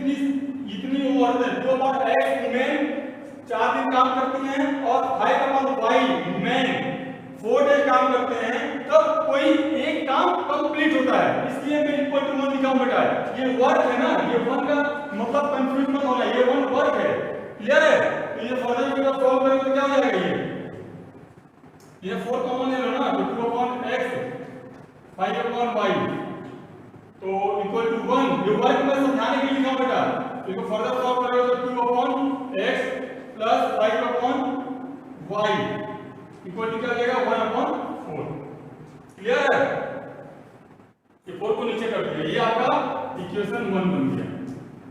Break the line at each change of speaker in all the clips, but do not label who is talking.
इतनी इतनी ओवर है 2/x वुमेन 4 दिन काम करती हैं और 5/y मैन 4 डेज काम करते हैं, तब कोई एक काम कंप्लीट होता है, इसलिए मैं इक्वल टू 1 लिखा हूं बेटा। ये वर्क है ना, ये 1 का मतलब कंफ्यूज मत होना, ये 1 वर्क है, क्लियर है। तो ये फर्दर की तरफ सॉल्व करेंगे तो क्या हो जाएगा, ये 4 कॉमन है ना, तो 2/x 5/y तो इक्वल टू 1। ये वर्क मैं समझाने के लिए लिखा हूं बेटा, तो इसको फर्दर सॉल्व करेंगे तो 2/x plus 5/y equal to क्या हो जाएगा 1/4, क्लियर है। ये 4 को नीचे कर दिया, ये आपका इक्वेशन 1 बन गया,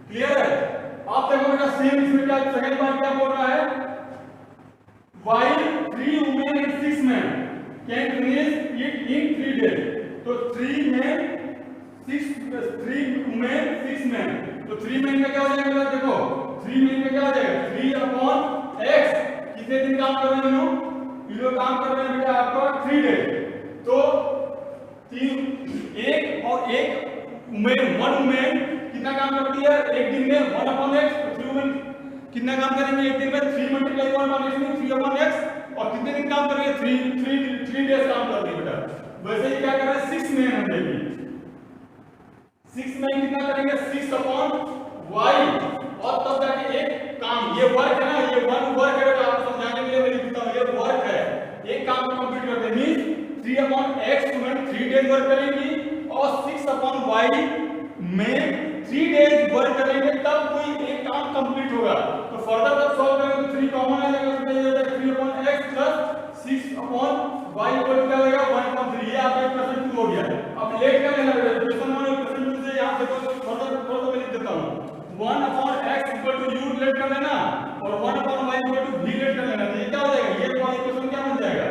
क्लियर है। आप देखो बेटा सेम इसमें क्या सेकंड पार्ट क्या बोल रहा है, while 3 women and 6 men can finish it in 3 days, तो 3 men 6 3 women 6 men, तो 3 men का क्या हो जाएगा, देखो 3 men का क्या हो जाएगा 3/x, कितने दिन काम कर रहे हैं ये लोग काम कर रहे हैं बेटा आपका 3 डेज, तो 1 और 1 वुमेन 1 वुमेन कितना काम करती है एक दिन में 1/x, तो 3 वुमेन कितना काम करेंगे एक दिन में 3 × 1/x में 3/x, और कितने दिन काम करेंगे 3 डेज काम कर रही है बेटा। वैसे ही क्या कर रहे हैं 6 मैन हम लेंगे, 6 मैन कितना करेंगे 6/y, और तब जाके एक काम, ये वर्क है ना, ये 1 वर्क है बेटा, आपको समझाने के लिए मैं लिखता हूं, ये वर्क है, एक काम को कंप्लीट करते हैं, means 3/x women 3 days work करेंगी और 6/y में 3 डेज वर्क करेंगे, तब कोई एक काम कंप्लीट होगा। तो फर्दर जब सॉल्व करेंगे तो 3 कॉमन आ जाएगा, तो ये हो जाएगा 3/x प्लस 6/y इक्वल क्या हो जाएगा 1/3, ये आपका इक्वेशन 2 हो गया। अब लेट कर लेना बेटा, इक्वेशन 1 और इक्वेशन 2 से यहां देखो फर्दर थोड़ा सा मैं लिख देता हूं, 1/x equal to u late कर लेना और 1/y equal to v late कर लेना, तो ये क्या हो जाएगा, ये वाला इक्वेशन क्या बन जाएगा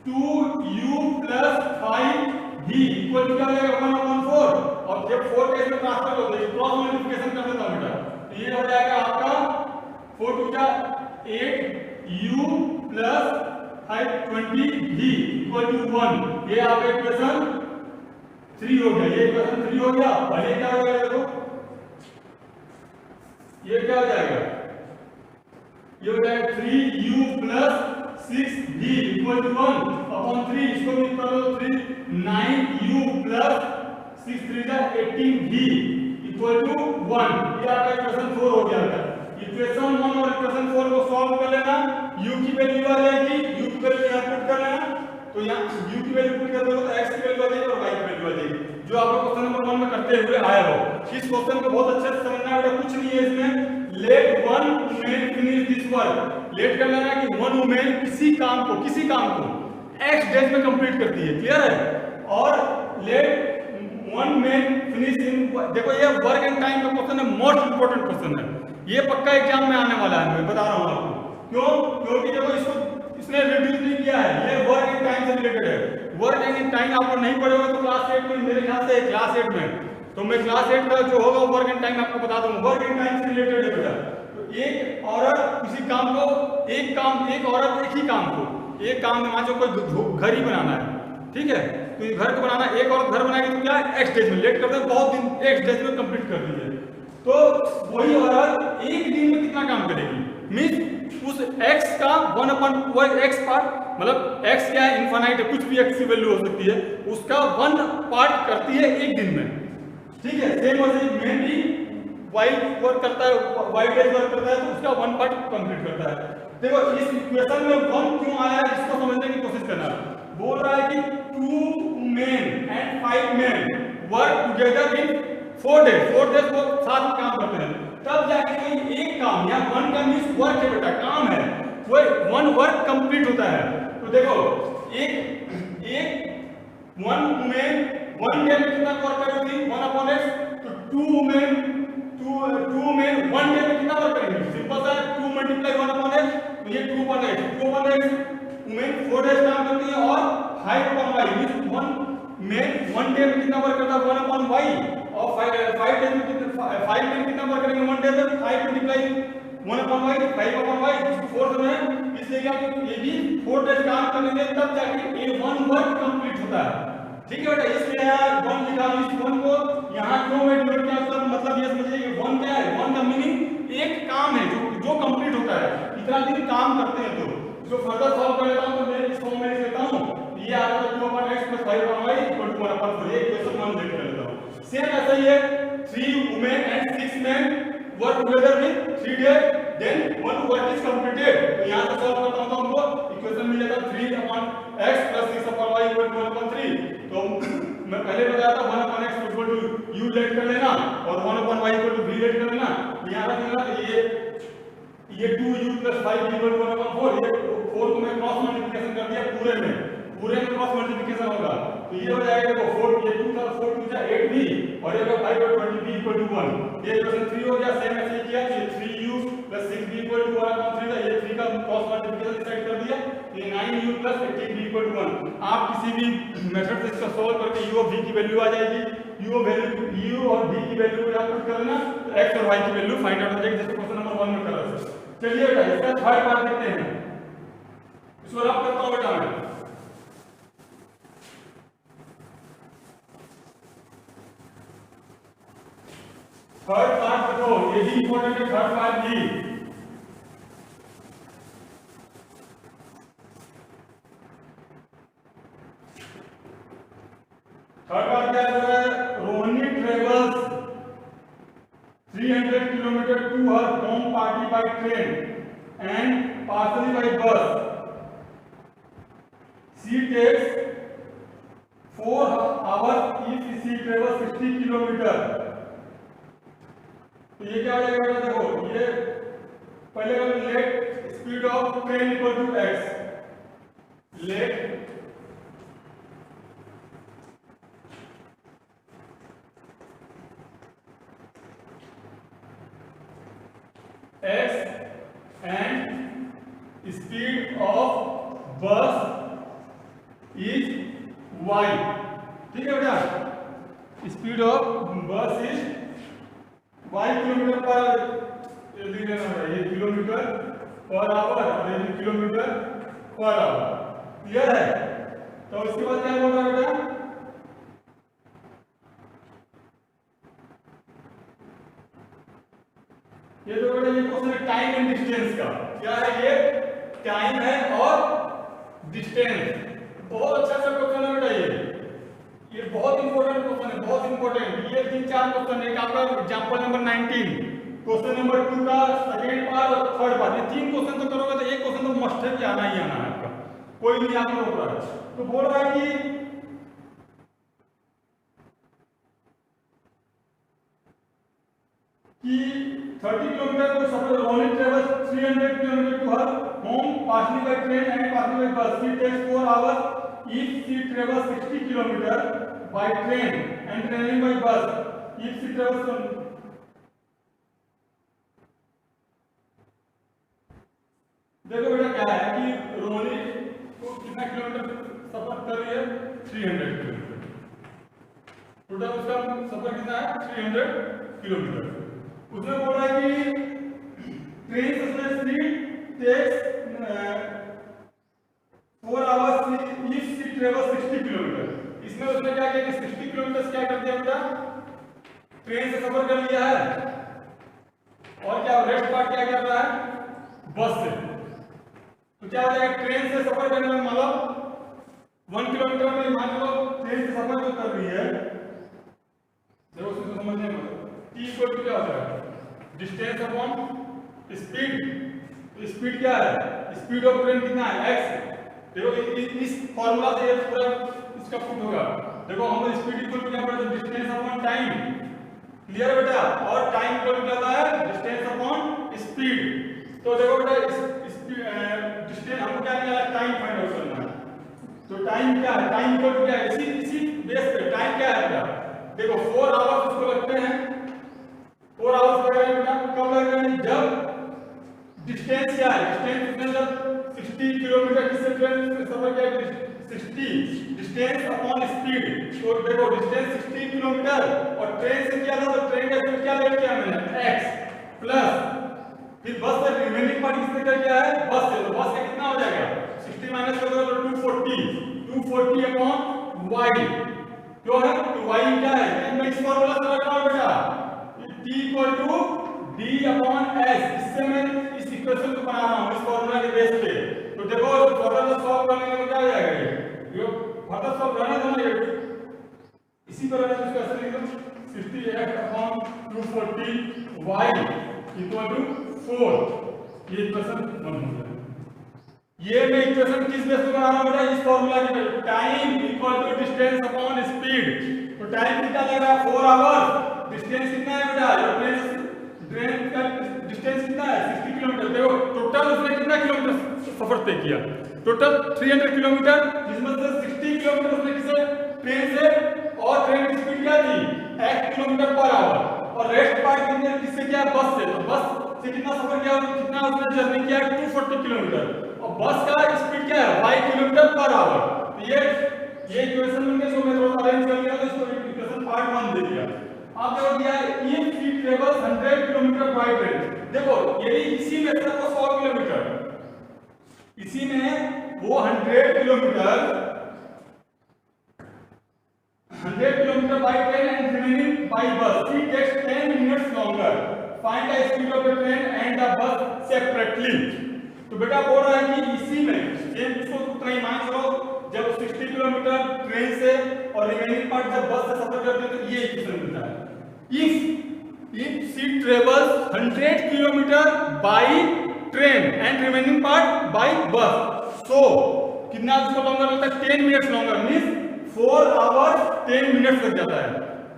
2u plus 5v equal to क्या हो जाएगा 1/4, और जब 4 के इसमें ट्रांसफर होते हैं क्रॉस मल्टीप्लिकेशन कर देता हूं बेटा, तो ये हो जाएगा आपका 4 टू क्या 8u plus 520v equal to 1, ये आपका इक्वेशन 3 हो गया, ये इक्वेशन 3 हो गया। और ये क्या हो जाएगा देखो, ये क्या हो जाएगा, ये हो जाएगा 3u plus 6v equal to 1/3, इसको भी कर लो 9u प्लस 6 3 जा 18v इक्वल टू 1, ये आपका इक्वेशन 4 हो गया था। इक्वेशन 1 और इक्वेशन 4 को सॉल्व कर लेना, u की वैल्यू आ जाएगी, u की वैल्यू यहां पुट कर लेना, तो यहां u की वैल्यू पुट कर दो तो x की वैल्यू आ जाएगी और y की वैल्यू आ जाएगी, जो आपको क्वेश्चन नंबर 1 में करते हुए आया हो। इस क्वेश्चन को बहुत अच्छे से समझना है, कुछ नहीं है इसमें, let 1 women finish this work, let कर लेना कि 1 वुमेन किसी काम को x डेज में कंप्लीट करती है, क्लियर है। और लेट 1 मैन फिनिश इन, देखो ये वर्क एंड टाइम का क्वेश्चन है, मोस्ट इंपोर्टेंट क्वेश्चन है, ये पक्का एग्जाम में आने वाला है, मैं बता रहा हूं आपको, क्यों, क्योंकि देखो इसको इसने रिड्यूस नहीं किया है, ये वर्क एंड टाइम से रिलेटेड है। वर्क एंड टाइम आप नहीं पढ़े हो तो क्लास 8 में, मेरे ख्याल से क्लास 8 में, तो मैं क्लास 8 का जो होगा वर्क एंड टाइम आपको बता दूंगा, वर्क एंड टाइम से रिलेटेड है बेटा। तो एक औरत उसी काम को, एक औरत एक ही काम को, एक काम में मान लो कोई घर ही बनाना है, ठीक है, तो ये घर को बनाना, एक औरत घर बनाएगी तो क्या है x डेज में, लेट करते हैं बहुत दिन, x डेज में कंप्लीट कर दीजिए, तो वही औरत एक दिन में कितना काम करेगी, मींस उस x का 1/x पार्ट, मतलब x क्या है इनफाइनाइट है, कुछ भी x की वैल्यू हो सकती है, उसका 1 पार्ट करती है एक दिन में, ठीक है। सेम वैसे मैन भी y वर्क करता है, y डेज वर्क करता है, तो उसका 1 पार्ट कंप्लीट करता है। देखो इस इक्वेशन में 1 क्यों आया है, इसको समझने की कोशिश करना। बोल रहा है कि 2 men and 5 men work together in 4 days, 4 days वो साथ में काम करते हैं, तब जाके कोई एक काम, या 1 का मींस वर्क है बेटा, काम है, वो 1 वर्क कंप्लीट होता है। तो देखो एक 1 वुमेन 1 डे में कितना वर्क करेगी 1/x, तो 2 men 1 डे में कितना वर्क करेंगे, सिंपल सा 2 × 1/x, तो ये 2/x वुमेन 4 डेज काम करती है, और 5/y मींस 1 men 1 डे में कितना वर्क करता है 1/y, और 5 डेज में कितना 5 दिन कितना वर्क करेंगे 1 डे में 5 × 1/y 5/y, इसको 4 से में, इसलिए क्या ये भी 4 डेज काम करेंगे, तब जाके ये 1 वर्क कंप्लीट होता है, ठीक है बेटा। इसलिए यार 1 लिखा, इस 1 को यहां क्यों मैं डिनोट किया, मतलब ये वन क्या है, वन का मीनिंग एक काम है जो कंप्लीट होता है, इतना दिन काम करते हैं। तो इसको फर्दर सॉल्व कर लेता हूं, तो मैं इस फॉर्म में लिख लेता हूं, ये आ रहा है 2/x + 5/y = 1/4। ये इक्वेशन 1 लिख लेता हूं। सेम ऐसा ही है, 3 women and 6 men work together with 3 days, then one work is completed। तो यहां से सॉल्व करता हूं तो हमको इक्वेशन मिल जाता 3/x + 6/y = 1/3। तो मैं पहले बताया था 1/x = u लेट कर लेना और 1/y = v लेट कर लेना। यहां रख लेना, तो ये 2u + 5v = 1/4। ये 4 को मैं क्रॉस मल्टीप्लिकेशन कर दिया, पूरे में क्रॉस मल्टीप्लिकेशन होगा, तो ये हो जाएगा, देखो 4 ये 2 था, 4 2 जा 8v और ये 5 + 20v = 1। ये इक्वेशन 3 हो गया। सेम ऐसे ही किया, तो ये 3u + 6v = 1/3 था, ये 3 का क्रॉस मल्टीप्लिकेशन डिसाइड कर दिया, ये 9u + 18v = 1। आप किसी भी मेथड से इसका सॉल्व करके u और v की वैल्यू आ जाएगी, u और v की वैल्यू को आप पुट कर लेना, तो x और y की वैल्यू फाइंड आउट हो जाएगी, जैसे क्वेश्चन नंबर 1 में कर रहे थे। चलिए बेटा इसका थर्ड पार्ट देखते हैं, इसको रब करता हूं बेटा मैं। थर्ड पार्ट देखो, ये भी इंपॉर्टेंट है, थर्ड पार्ट भी। थर्ड पार्ट क्या है, Rohini travels 300 kilometre to her home partly by train and partially by bus. She takes 4 hours if she travels 60 kilometre. तो ये क्या हो जाएगा बेटा, देखो ये पहले का let speed of train = x, let x and speed of bus is y। ठीक है बेटा, स्पीड ऑफ बस इज y किलोमीटर पर, लिख लेना है ये किलोमीटर पर आवर और ये किलोमीटर पर आवर। क्लियर है? तो इसके बाद क्या बोल रहा है बेटा, ये तो बेटा ये क्वेश्चन है टाइम एंड डिस्टेंस का। क्या है ये, टाइम है और डिस्टेंस। बहुत अच्छा सा क्वेश्चन है बेटा ये बहुत इंपॉर्टेंट क्वेश्चन है, बहुत इंपॉर्टेंट। ये 3-4 क्वेश्चन है, आपका एग्जांपल नंबर 19, क्वेश्चन नंबर 2 का सेकंड पार्ट और थर्ड पार्ट, ये 3 क्वेश्चन तो करोगे तो एक क्वेश्चन तो मस्ट है कि आना ही आना है आपका, कोई नहीं आपको रोक रहा है। तो बोल रहा है कि कि 30 किलोमीटर को सफर, Rohini travels 300 kilometre to her home partly by train and partly by bus. She takes 4 hours if she travels 60 kilometre by train and traveling by bus। if she travels, देखो बेटा क्या है कि रोहिणी को कितना किलोमीटर सफर कर रही है, 300 किलोमीटर। टोटल उसका सफर कितना है, 300 किलोमीटर। उसमें बोल रहा है कि ट्रेन से speed takes 4 hours if she travels 60 kilometre. इसमें उसने क्या किया कि 60 किलोमीटर क्या कर दिया बेटा, ट्रेन से सफर कर लिया है, और क्या रेस्ट पार्ट क्या कर रहा है, बस से। तो क्या हो जाएगा, ट्रेन से सफर करने में मतलब 1 किलोमीटर में मान लो ट्रेन से सफर जो कर रही है, देखो उसको समझने में t = क्या होता है, डिस्टेंस अपॉन स्पीड। स्पीड क्या है, स्पीड ऑफ ट्रेन कितना है, x। देखो इस फॉर्मूला से ये पूरा इसका पुट होगा। देखो हम स्पीड इक्वल टू क्या पढ़ते हैं, डिस्टेंस अपॉन टाइम। क्लियर बेटा, और टाइम इक्वल टू क्या होता है, डिस्टेंस अपॉन स्पीड। तो देखो बेटा डिस्टेंस हमको क्या निकाला, टाइम फाइंड आउट करना है। तो टाइम क्या है, टाइम इक्वल टू क्या है, इसी बेस पे टाइम क्या है बेटा, देखो 4 आवर्स उसको लगते हैं, 4 आवर्स लगेगा बेटा, कब लगेगा, जब डिस्टेंस क्या है, डिस्टेंस कितना, जब 60 किलोमीटर किससे ट्रेन से सफर किया, 60 डिस्टेंस अपॉन स्पीड। तो देखो डिस्टेंस 60 किलोमीटर और ट्रेन से किया था, तो ट्रेन का स्पीड क्या ले लिया मैंने, x प्लस फिर बस से रिमेनिंग पार्ट किससे कर किया है, बस से। तो बस का कितना हो जाएगा, 60 माइनस कर दो तो 240 अपॉन y। क्यों है, तो y क्या है, मैं इस फॉर्मूला से रख रहा हूं बेटा, T equal to D upon S। इससे मैं इस इक्वेशन को बना रहा हूँ इस फॉर्मूला के बेस पे। तो देखो फर्दर सॉल्व करने में क्या हो जाएगा, ये फर्दर सॉल्व करना है ना, ये इसी पर मैं इसको ऐसे लिख दूं 60x upon 240 y equal to 4। ये इक्वेशन बन गया। ये मैं इक्वेशन किस बेस पे बना रहा हूं बेटा, इस फार्मूला के, time equal to distance upon speed. तो टाइम कितना लग रहा है 4 आवर्स, डिस्टेंस कितना है बेटा, ट्रेन का डिस्टेंस कितना है 60 किलोमीटर। देखो टोटल उसने कितना किलोमीटर सफर तय किया, टोटल 300 किलोमीटर, जिसमें से 60 किलोमीटर उसने किसे ट्रेन से, और ट्रेन की स्पीड क्या थी 1 किलोमीटर पर आवर, और रेस्ट पार्ट कितने किससे किया बस से। तो बस से कितना सफर किया, कितना उसने जर्नी किया 240 किलोमीटर, और बस का स्पीड क्या है 5 किलोमीटर पर आवर। तो ये इक्वेशन में जो मैं थोड़ा अरेंज कर लिया तो इसको इक्वेशन पार्ट 1 दे दिया। अब जो दिया है if she travels 100 kilometre by train. देखो ये इसी में सिर्फ 100 किलोमीटर, इसी में वो 100 kilometre by train and remaining by bus. She takes 10 minutes longer. Find the speed of the train and the bus separately. तो बेटा बोल रहा है कि इसी में सेम इसको उतना ही मान चलो, जब 60 किलोमीटर ट्रेन से और रिमेनिंग पार्ट जब बस से सफर करते हैं तो ये इक्वेशन मिलता है। if she travels 100 kilometre by train and remaining part by bus, so कितना उसको लॉन्गर लगता है 10 minutes longer, means 4 hours 10 minutes लग जाता है।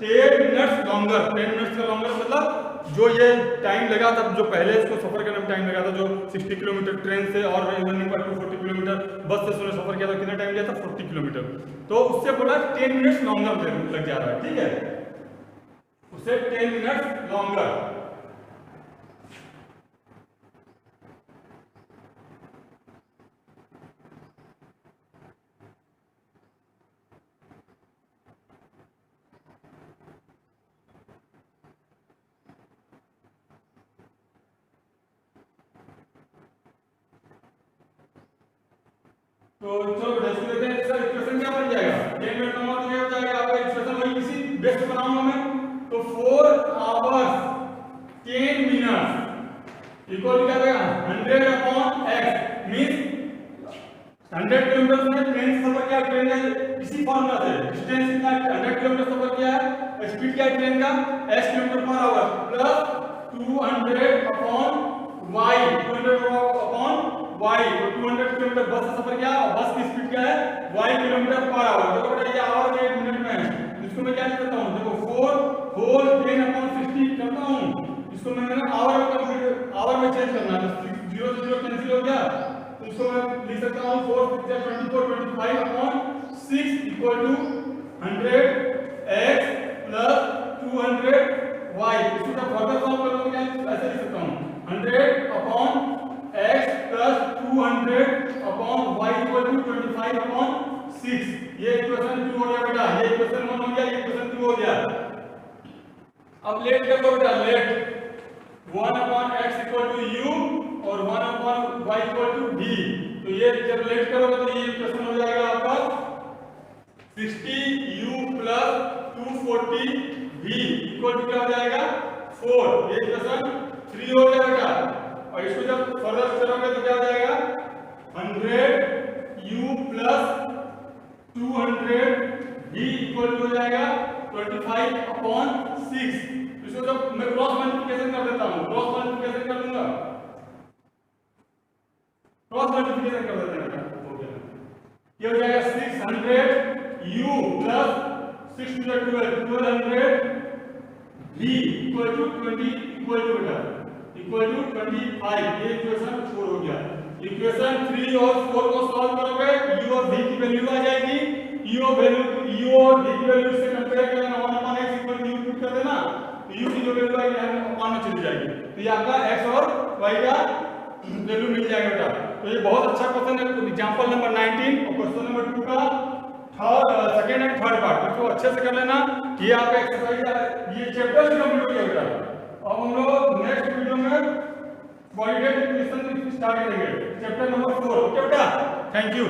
10 मिनट्स लॉन्गर, 10 मिनट्स का लॉन्गर मतलब जो ये टाइम लगा था, जो पहले इसको सफर करने में टाइम लगा था, जो 60 किलोमीटर ट्रेन से और रनिंग पर 240 किलोमीटर बस से उसने सफर किया था, कितना टाइम लिया था 40 किलोमीटर। तो उससे बोला 10 मिनट्स लॉन्गर लग जा रहा है, ठीक है, उससे 10 मिनट्स लॉन्गर। तो चलो देखते हैं सर इक्वेशन क्या बन जाएगा, 10 मिनट लॉन्गर तो क्या हो जाएगा आपका इक्वेशन, वही इसी बेस पे बनाऊंगा मैं। तो 4 आवर्स 10 मिनट्स इक्वल क्या होगा 100 अपॉन x, मींस 100 किलोमीटर में ट्रेन सफर किया, ट्रेन का इसी फॉर्मूला से डिस्टेंस कितना 100 किलोमीटर सफर किया है, स्पीड क्या है ट्रेन का s kilometre per hour, plus 200 upon y, 200 upon y, तो 200 किलोमीटर बस से सफर किया और बस की स्पीड क्या है y किलोमीटर पर आवर। देखो बेटा ये आवर में 1 मिनट में है, इसको मैं क्या करता हूं, देखो 4 होल 10 अपॉन 60 करता हूं, इसको मैंने आवर में कंप्लीट आवर में चेंज करना है, तो 0 से 0 कैंसिल हो गया, तो इसको मैं लिख सकता हूं 4 6 24 25 upon 6 equal to 100x plus 200y। इसको जब फर्दर सॉल्व करूंगा क्या ऐसे लिख सकता हूं 100 upon x plus 200 upon y equal to 25 upon 6। ये इक्वेशन 2 हो गया बेटा, ये इक्वेशन 1 हो गया, ये इक्वेशन 2 हो गया। अब लेट कर लो बेटा, let 1 upon x equal to u और 1 upon y equal to v। तो ये जब लेट करोगे तो ये इक्वेशन हो जाएगा आपका 60u plus 240v equal to क्या हो जाएगा 4। ये इक्वेशन 3 हो जाएगा, और इसको जब फर्दर करोगे तो क्या हो जाएगा 100u plus 200v equal to हो जाएगा 25 अपॉन 6। इसको जब मैं क्रॉस मल्टीप्लिकेशन कर देता हूं, क्रॉस मल्टीप्लिकेशन कर दूंगा, क्रॉस मल्टीप्लिकेशन कर देते हैं, हो गया ये हो जाएगा 600u plus 6 to the 1200v equal to 20 equal to 25। ये इक्वेशन 4 हो गया। इक्वेशन 3 और 4 को सॉल्व करोगे u और v की वैल्यू आ जाएगी, u और v की वैल्यू से कंपेयर करना 1 upon x equal to u put कर देना, तो u की जो वैल्यू आएगी हम अपॉन में चली जाएगी, तो ये आपका x और y का वैल्यू मिल जाएगा बेटा। तो ये बहुत अच्छा क्वेश्चन है, एग्जांपल नंबर 19 और क्वेश्चन नंबर 2 का सेकंड एंड थर्ड पार्ट इसको अच्छे से कर लेना। ये आपका एक्सरसाइज ये चैप्टर से कंप्लीट हो गया बेटा। अब हम लोग नेक्स्ट वीडियो में क्वालिटेटिव क्वेश्चन स्टार्ट करेंगे, चैप्टर नंबर 4। ओके बेटा, थैंक यू।